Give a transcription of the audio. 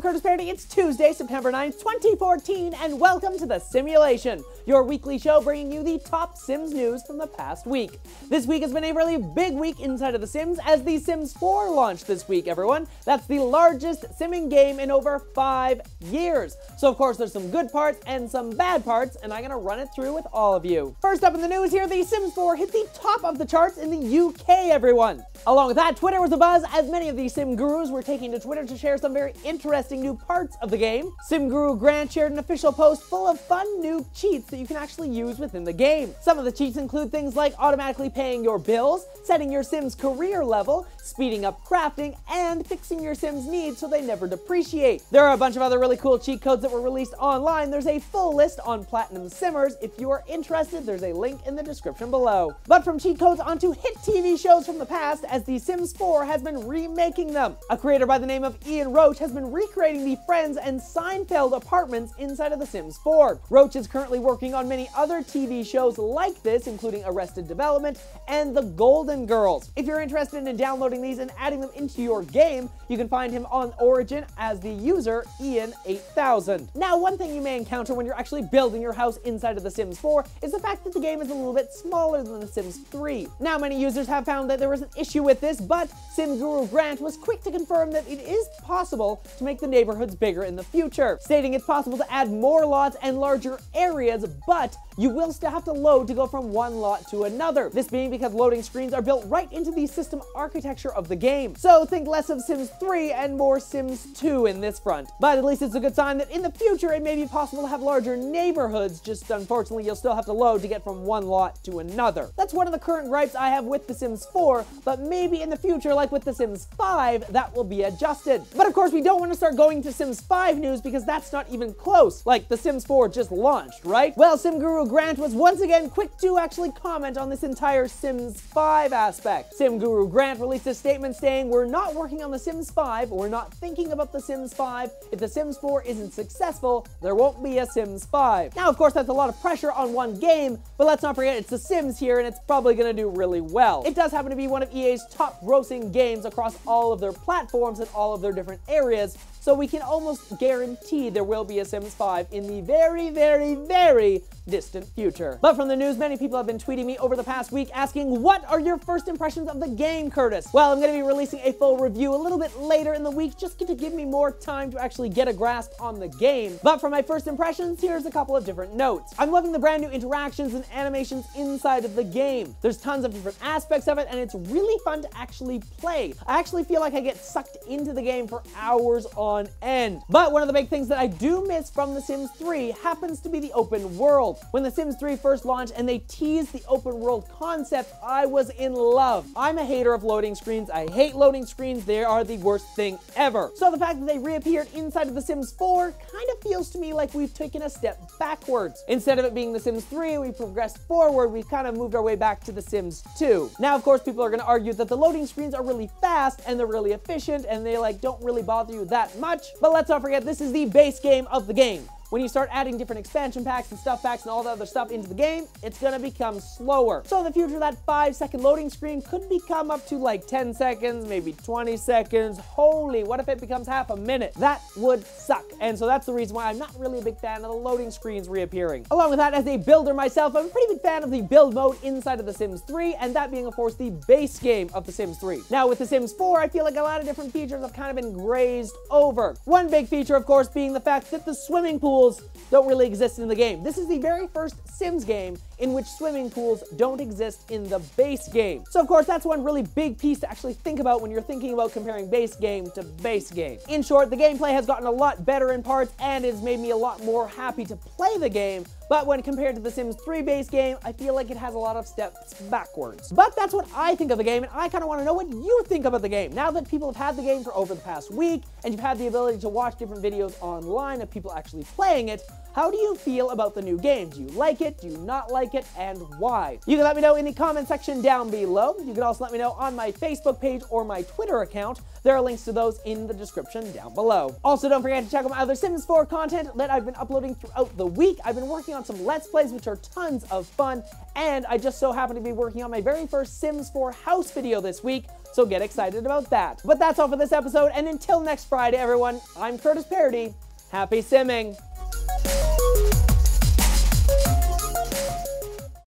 Curtis Parody. It's Tuesday, September 9th, 2014, and welcome to The Simulation, your weekly show bringing you the top Sims news from the past week. This week has been a really big week inside of The Sims as The Sims 4 launched this week, everyone. That's the largest simming game in over 5 years. So of course there's some good parts and some bad parts, and I'm gonna run it through with all of you. First up in the news here, The Sims 4 hit the top of the charts in the UK, everyone. Along with that, Twitter was abuzz as many of the sim gurus were taking to Twitter to share some very interesting new parts of the game. Sim guru Grant shared an official post full of fun new cheats that you can actually use within the game. Some of the cheats include things like automatically paying your bills, setting your Sim's career level, speeding up crafting, and fixing your Sim's needs so they never depreciate. There are a bunch of other really cool cheat codes that were released online. There's a full list on Platinum Simmers. If you are interested, there's a link in the description below. But from cheat codes onto hit TV shows from the past, as The Sims 4 has been remaking them. A creator by the name of Ian Roach has been recreating the Friends and Seinfeld apartments inside of The Sims 4. Roach is currently working on many other TV shows like this, including Arrested Development and The Golden Girls. If you're interested in downloading these and adding them into your game, you can find him on Origin as the user Ian8000. Now, one thing you may encounter when you're actually building your house inside of The Sims 4 is the fact that the game is a little bit smaller than The Sims 3. Now, many users have found that there was an issue with this, but Sim Guru Grant was quick to confirm that it is possible to make the neighborhoods bigger in the future, stating it's possible to add more lots and larger areas, but you will still have to load to go from one lot to another. This being because loading screens are built right into the system architecture of the game. So think less of Sims 3 and more Sims 2 in this front. But at least it's a good sign that in the future it may be possible to have larger neighborhoods, just unfortunately you'll still have to load to get from one lot to another. That's one of the current gripes I have with The Sims 4, but maybe in the future, like with The Sims 5, that will be adjusted. But of course we don't want to start going to Sims 5 news because that's not even close. Like, The Sims 4 just launched, right? Well, Sim Guru Grant was once again quick to actually comment on this entire Sims 5 aspect. Sim Guru Grant released a statement saying, "We're not working on The Sims 5, we're not thinking about The Sims 5. If The Sims 4 isn't successful, there won't be a Sims 5. Now, of course, that's a lot of pressure on one game, but let's not forget it's The Sims here and it's probably gonna do really well. It does happen to be one of EA's top grossing games across all of their platforms and all of their different areas, so we can almost guarantee there will be a Sims 5 in the very, very, very distant future. But from the news, many people have been tweeting me over the past week asking, what are your first impressions of the game, Curtis? Well, I'm going to be releasing a full review a little bit later in the week just to give me more time to actually get a grasp on the game. But for my first impressions, here's a couple of different notes. I'm loving the brand new interactions and animations inside of the game. There's tons of different aspects of it, and it's really fun to actually play. I actually feel like I get sucked into the game for hours on end. But one of the big things that I do miss from The Sims 3 happens to be the open world. When The Sims 3 first launched and they teased the open world concept, I was in love. I'm a hater of loading screens. I hate loading screens. They are the worst thing ever. So the fact that they reappeared inside of The Sims 4 kind of feels to me like we've taken a step backwards. Instead of it being The Sims 3, we progressed forward. We've kind of moved our way back to The Sims 2. Now, of course, people are going to argue that the loading screens are really fast and they're really efficient and they don't really bother you that much. But let's not forget, this is the base game of the game. When you start adding different expansion packs and stuff packs and all the other stuff into the game, it's gonna become slower. So in the future, that 5-second loading screen could become up to like 10 seconds, maybe 20 seconds. Holy, what if it becomes half a minute? That would suck. And so that's the reason why I'm not really a big fan of the loading screens reappearing. Along with that, as a builder myself, I'm a pretty big fan of the build mode inside of The Sims 3, and that being, of course, the base game of The Sims 3. Now, with The Sims 4, I feel like a lot of different features have kind of been grazed over. One big feature, of course, being the fact that the swimming pools don't really exist in the game. This is the very first Sims game in which swimming pools don't exist in the base game. So of course, that's one really big piece to actually think about when you're thinking about comparing base game to base game. In short, the gameplay has gotten a lot better in parts and it's made me a lot more happy to play the game, but when compared to The Sims 3 base game, I feel like it has a lot of steps backwards. But that's what I think of the game, and I kind of want to know what you think about the game. Now that people have had the game for over the past week, and you've had the ability to watch different videos online of people actually playing it, how do you feel about the new game? Do you like it? Do you not like it? And why? You can let me know in the comment section down below. You can also let me know on my Facebook page or my Twitter account. There are links to those in the description down below. Also, don't forget to check out my other Sims 4 content that I've been uploading throughout the week. I've been working on some Let's Plays, which are tons of fun, and I just so happen to be working on my very first Sims 4 house video this week, so get excited about that. But that's all for this episode, and until next Friday, everyone, I'm Curtis Parody. Happy simming!